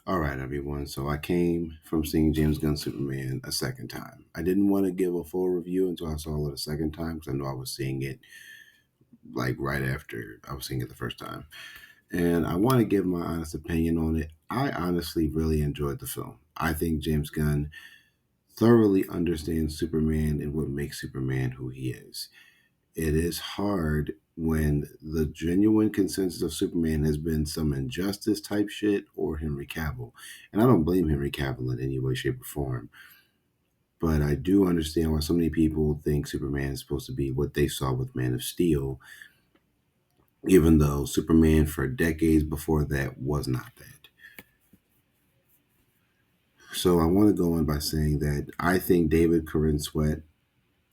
All right, everyone. So I came from seeing James Gunn Superman a second time. I didn't want to give a full review until I saw it a second time because I know I was seeing it like right after I was seeing it the first time. And I want to give my honest opinion on it. I honestly really enjoyed the film. I think James Gunn thoroughly understands Superman and what makes Superman who he is. It is hard when the genuine consensus of Superman has been some injustice type shit or Henry Cavill. And I don't blame Henry Cavill in any way, shape, or form. But I do understand why so many people think Superman is supposed to be what they saw with Man of Steel, even though Superman for decades before that was not that. So I want to go in by saying that I think David Corinne Sweat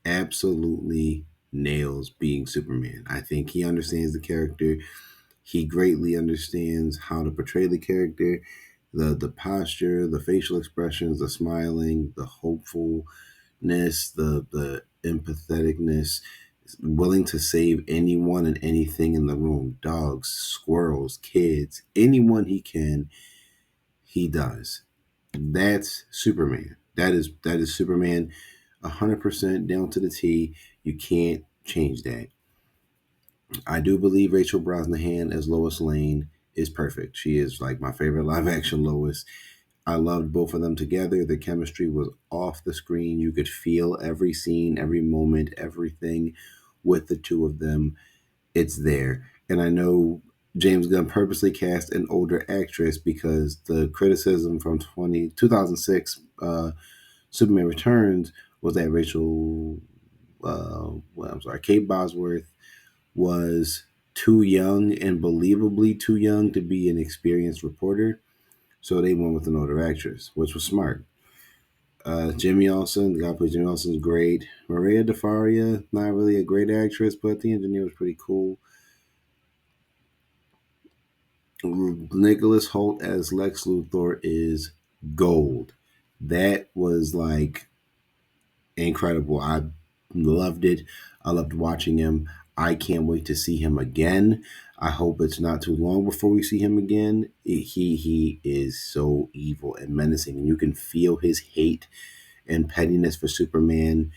absolutely nails being Superman. I think he understands the character. He greatly understands how to portray the character, the posture, the facial expressions, the smiling, the hopefulness, the empatheticness, willing to save anyone and anything in the room, dogs, squirrels, kids, anyone he can, he does. That's Superman. That is Superman 100% down to the T. You can't change that. I do believe Rachel Brosnahan as Lois Lane is perfect. She is like my favorite live action Lois. I loved both of them together. The chemistry was off the screen. You could feel every scene, every moment, everything with the two of them. It's there. And I know James Gunn purposely cast an older actress because the criticism from 2006 Superman Returns was that Kate Bosworth was too young and believably too young to be an experienced reporter. So they went with an older actress, which was smart. Jimmy Olsen, the guy who plays Jimmy Olsen, is great. Maria DeFaria, not really a great actress, but the engineer was pretty cool. Nicholas Holt as Lex Luthor is gold. That was like incredible. I loved it. I loved watching him. I can't wait to see him again. I hope it's not too long before we see him again. He is so evil and menacing, and you can feel his hate and pettiness for Superman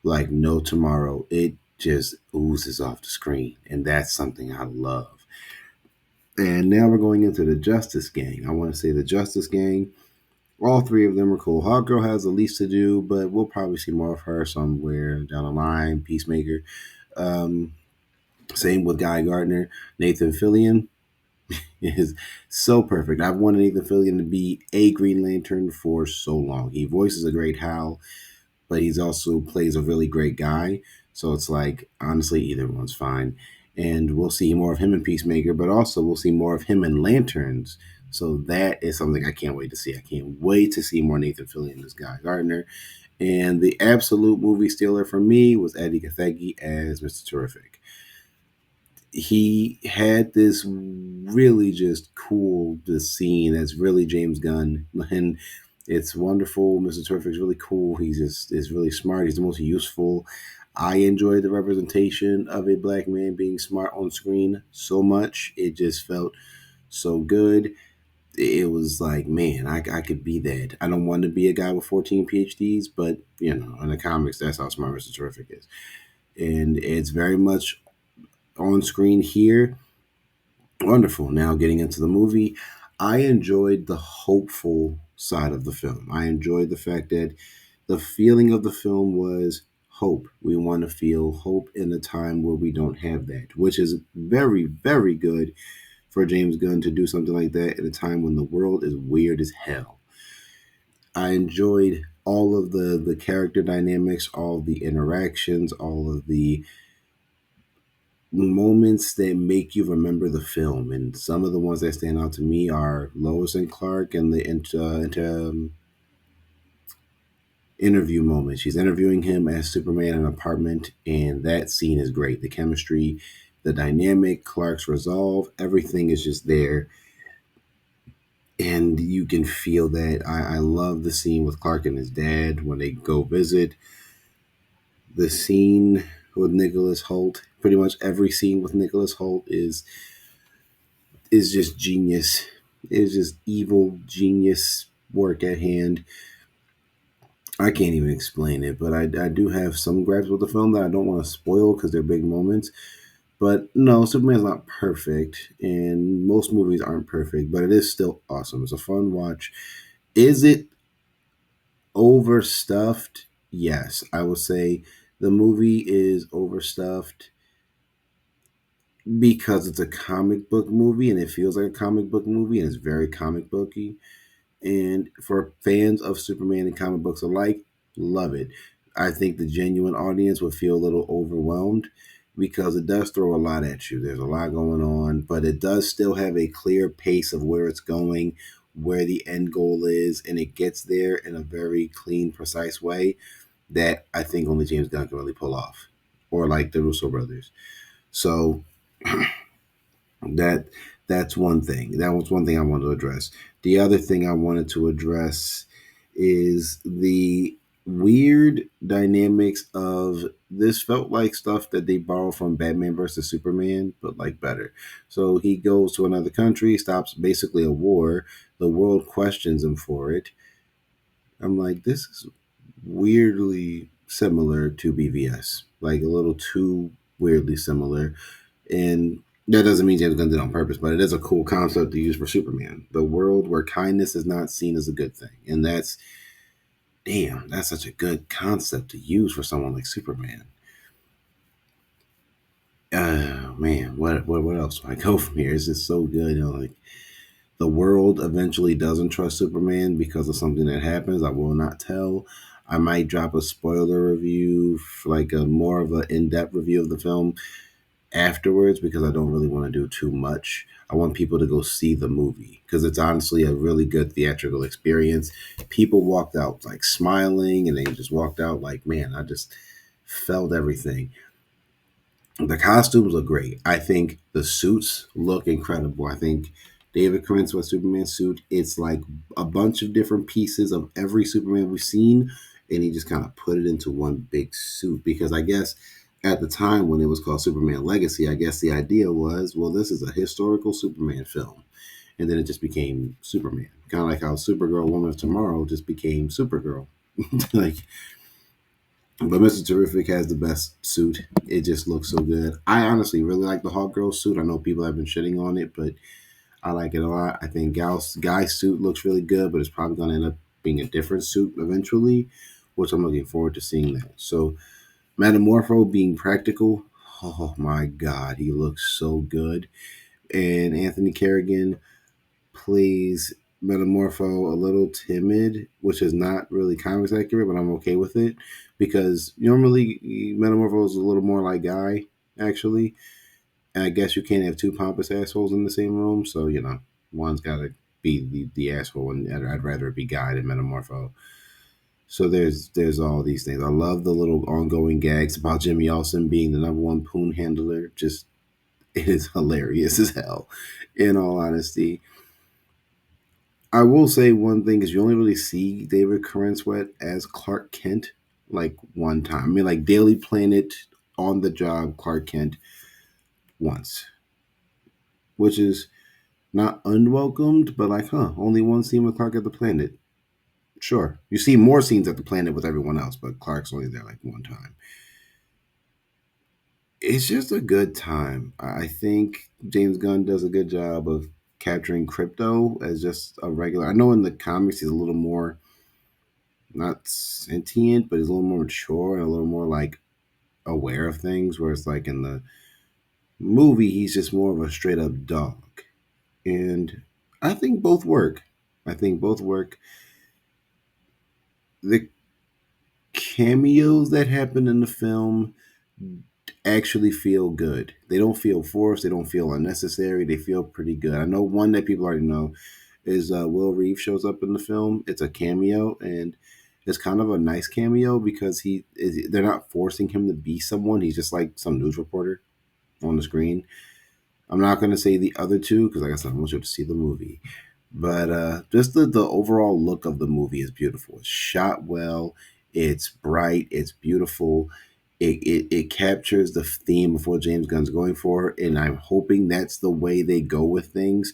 like no tomorrow. It just oozes off the screen, and that's something I love. And now we're going into the Justice Gang. I want to say the Justice Gang. All three of them are cool. Hawkgirl has the least to do, but we'll probably see more of her somewhere down the line. Peacemaker. Um, Same with Guy Gardner. Nathan Fillion is so perfect. I've wanted Nathan Fillion to be a Green Lantern for so long. He voices a great Hal, but he's also plays a really great guy. So it's like, honestly, either one's fine. And we'll see more of him in Peacemaker, but also we'll see more of him in Lanterns. So that is something I can't wait to see. I can't wait to see more Nathan Fillion as Guy Gardner. And the absolute movie stealer for me was Eddie Gathegi as Mr. Terrific. He had this really just cool this scene that's really James Gunn, and it's wonderful. Mr. Terrific's really cool. He's just is really smart. He's the most useful. I enjoyed the representation of a black man being smart on screen so much. It just felt so good. It was like, man, I could be that. I don't want to be a guy with 14 PhDs, but in the comics, that's how smart Mr. Terrific is. And it's very much on screen here. Wonderful. Now getting into the movie, I enjoyed the hopeful side of the film. I enjoyed the fact that the feeling of the film was hope. We want to feel hope in a time where we don't have that, which is very, very good for James Gunn to do something like that at a time when the world is weird as hell. I enjoyed all of the character dynamics, all of the interactions, all of the moments that make you remember the film. And some of the ones that stand out to me are Lois and Clark and the interview moment. She's interviewing him as Superman in an apartment, and that scene is great. The chemistry, the dynamic, Clark's resolve, everything is just there. And you can feel that. I love the scene with Clark and his dad when they go visit. The scene with Nicholas Holt, pretty much every scene with Nicholas Holt is just genius. It's just evil genius work at hand. I can't even explain it, but I do have some gripes with the film that I don't want to spoil because they're big moments. But no, Superman's not perfect, and most movies aren't perfect, but it is still awesome. It's a fun watch. Is it overstuffed? Yes, I would say the movie is overstuffed because it's a comic book movie and it feels like a comic book movie and it's very comic booky. And for fans of Superman and comic books alike, love it. I think the genuine audience would feel a little overwhelmed because it does throw a lot at you. There's a lot going on, but it does still have a clear pace of where it's going, where the end goal is, and it gets there in a very clean, precise way that I think only James Gunn can really pull off, or like the Russo brothers. So that that's one thing. That was one thing I wanted to address. The other thing I wanted to address is the weird dynamics of this felt like stuff that they borrow from Batman versus Superman, but like better. So he goes to another country, stops basically a war. The world questions him for it. I'm like, this is weirdly similar to BVS, like a little too weirdly similar. And that doesn't mean James Gunn did it on purpose, but it is a cool concept to use for Superman. The world where kindness is not seen as a good thing. And that's, damn, that's such a good concept to use for someone like Superman. Man, what else do I go from here? It's just so good. You know, like the world eventually doesn't trust Superman because of something that happens. I will not tell. I might drop a spoiler review, for like a more of an in-depth review of the film afterwards because I don't really want to do too much. I want people to go see the movie because it's honestly a really good theatrical experience. People walked out like smiling and they just walked out like, man, I just felt everything. The costumes look great. I think the suits look incredible. I think David Corenswet Superman suit, it's like a bunch of different pieces of every Superman we've seen, and he just kind of put it into one big suit. Because I guess at the time when it was called Superman Legacy, I guess the idea was, well, this is a historical Superman film. And then it just became Superman. Kind of like how Supergirl Woman of Tomorrow just became Supergirl. Like, but Mr. Terrific has the best suit. It just looks so good. I honestly really like the Hawk Girl suit. I know people have been shitting on it, but I like it a lot. I think Guy's suit looks really good, but it's probably going to end up being a different suit eventually, which I'm looking forward to seeing that. So, Metamorpho being practical, oh my God, he looks so good. And Anthony Kerrigan plays Metamorpho a little timid, which is not really comics accurate, but I'm okay with it because normally Metamorpho is a little more like Guy, actually. And I guess you can't have two pompous assholes in the same room, so one's got to be the asshole, and I'd rather it be Guy than Metamorpho. So there's all these things. I love the little ongoing gags about Jimmy Olsen being the number one poon handler. Just it is hilarious as hell. In all honesty, I will say one thing is you only really see David Corenswet as Clark Kent like one time. I mean, like Daily Planet on the job Clark Kent once, which is not unwelcomed, but like, only one scene with Clark at the planet. Sure, you see more scenes at the planet with everyone else, but Clark's only there like one time. It's just a good time. I think James Gunn does a good job of capturing Crypto as just a regular. I know in the comics he's a little more not sentient, but he's a little more mature and a little more like aware of things. Where it's like in the movie, he's just more of a straight up dog. And I think both work. I think both work. The cameos that happen in the film actually feel good. They don't feel forced. They don't feel unnecessary. They feel pretty good. I know one that people already know is Will Reeve shows up in the film. It's a cameo, and it's kind of a nice cameo because they're not forcing him to be someone. He's just like some news reporter on the screen. I'm not going to say the other two because, like I said, I want you to see the movie. But just the overall look of the movie is beautiful. It's shot well. It's bright. It's beautiful. It captures the theme of what James Gunn's going for, and I'm hoping that's the way they go with things.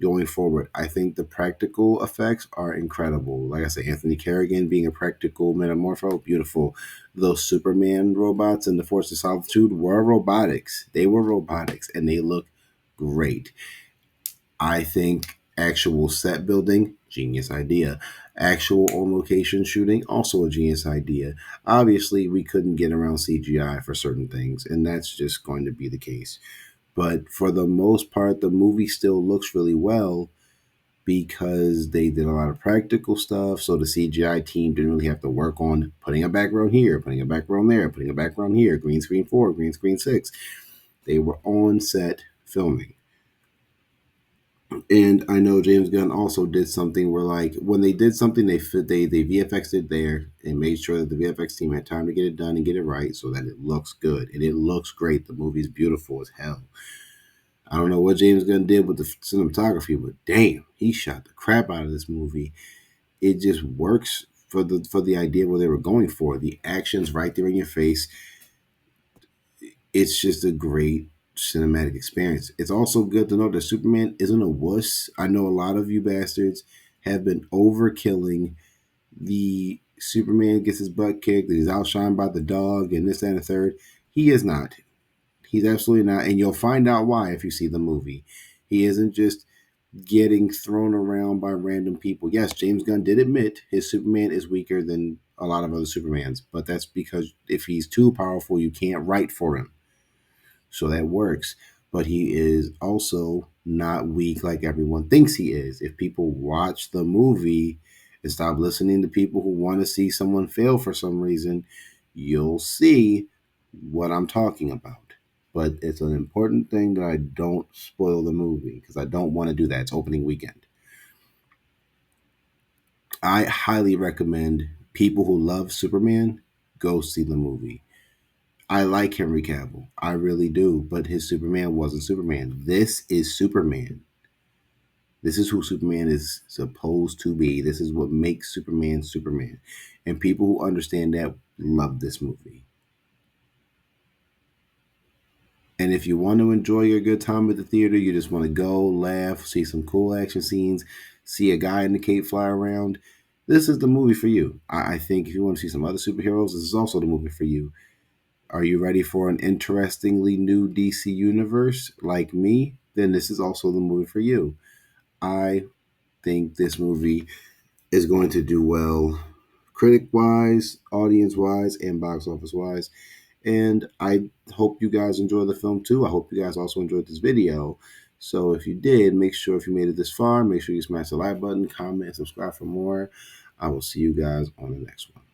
going forward. I think the practical effects are incredible. Like I said, Anthony Kerrigan being a practical metamorpho, beautiful. Those Superman robots in the Force of Solitude were robotics. They were robotics, and they look great. I think actual set building, genius idea. Actual on location shooting, also a genius idea. Obviously, we couldn't get around CGI for certain things, and that's just going to be the case. But for the most part, the movie still looks really well because they did a lot of practical stuff. So the CGI team didn't really have to work on putting a background here, putting a background there, putting a background here, green screen 4, green screen 6. They were on set filming. And I know James Gunn also did something where, like, when they did something, they VFXed it there and made sure that the VFX team had time to get it done and get it right so that it looks good and it looks great. The movie's beautiful as hell. I don't know what James Gunn did with the cinematography, but damn, he shot the crap out of this movie. It just works for the idea what they were going for. The action's right there in your face. It's just a great cinematic experience. It's also good to know that Superman isn't a wuss. I know a lot of you bastards have been overkilling the Superman gets his butt kicked, that he's outshined by the dog, and this, that, and the third. He is not. He's absolutely not. And you'll find out why if you see the movie. He isn't just getting thrown around by random people. Yes, James Gunn did admit his Superman is weaker than a lot of other Supermans, but that's because if he's too powerful, you can't write for him. So that works. But he is also not weak like everyone thinks he is. If people watch the movie and stop listening to people who want to see someone fail for some reason, you'll see what I'm talking about. But it's an important thing that I don't spoil the movie because I don't want to do that. It's opening weekend. I highly recommend people who love Superman go see the movie. I like Henry Cavill. I really do. But his Superman wasn't Superman. This is Superman. This is who Superman is supposed to be. This is what makes Superman Superman. And people who understand that love this movie. And if you want to enjoy your good time at the theater, you just want to go, laugh, see some cool action scenes, see a guy in the cape fly around, this is the movie for you. I think if you want to see some other superheroes, this is also the movie for you. Are you ready for an interestingly new DC universe like me? Then this is also the movie for you. I think this movie is going to do well critic wise, audience wise, and box office wise. And I hope you guys enjoy the film too. I hope you guys also enjoyed this video. So if you did, make sure if you made it this far, make sure you smash the like button, comment, and subscribe for more. I will see you guys on the next one.